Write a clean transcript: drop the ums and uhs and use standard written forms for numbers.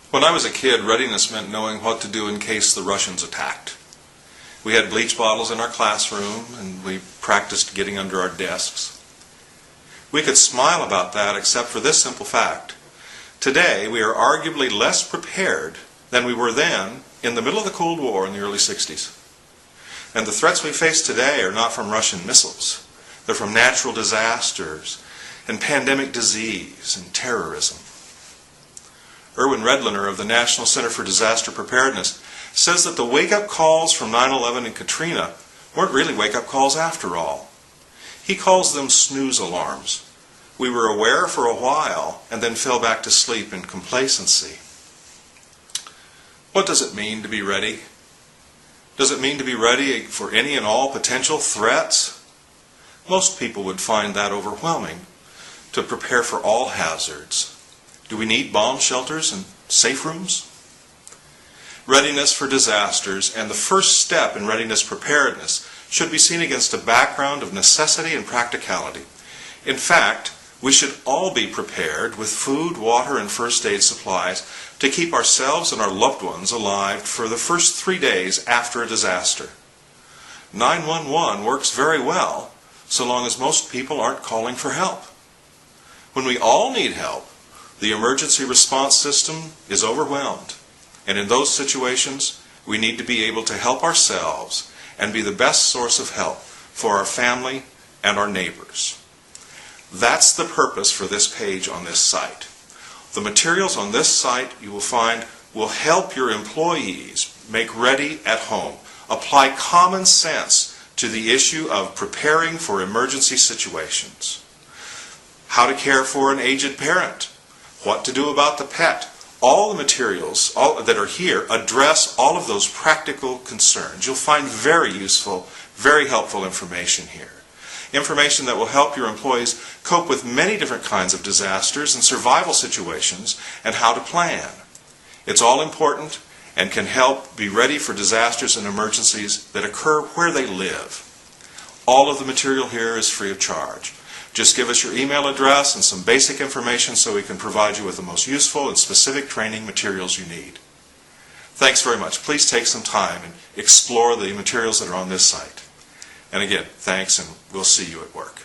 When I was a kid, readiness meant knowing what to do in case the Russians attacked. We had bleach bottles in our classroom, and we practiced getting under our desks. We could smile about that except for this simple fact. Today, we are arguably less prepared than we were then in the middle of the Cold War in the early 60s. And the threats we face today are not from Russian missiles. They're from natural disasters and pandemic disease and terrorism. Erwin Redlener of the National Center for Disaster Preparedness says that the wake-up calls from 9/11 and Katrina weren't really wake-up calls after all. He calls them snooze alarms. We were aware for a while and then fell back to sleep in complacency. What does it mean to be ready? Does it mean to be ready for any and all potential threats? Most people would find that overwhelming, to prepare for all hazards. Do we need bomb shelters and safe rooms? Readiness for disasters and the first step in readiness preparedness should be seen against a background of necessity and practicality. In fact, we should all be prepared with food, water, and first aid supplies to keep ourselves and our loved ones alive for the first 3 days after a disaster. 911 works very well, so long as most people aren't calling for help. When we all need help, the emergency response system is overwhelmed. And in those situations, we need to be able to help ourselves and be the best source of help for our family and our neighbors. That's the purpose for this page on this site. The materials on this site you will find will help your employees make ready at home. Apply common sense to the issue of preparing for emergency situations. How to care for an aged parent. What to do about the pet. All the materials that are here address all of those practical concerns. You'll find very useful, very helpful information here. Information that will help your employees cope with many different kinds of disasters and survival situations and how to plan. It's all important and can help be ready for disasters and emergencies that occur where they live. All of the material here is free of charge. Just give us your email address and some basic information so we can provide you with the most useful and specific training materials you need. Thanks very much. Please take some time and explore the materials that are on this site. And again, thanks, and we'll see you at work.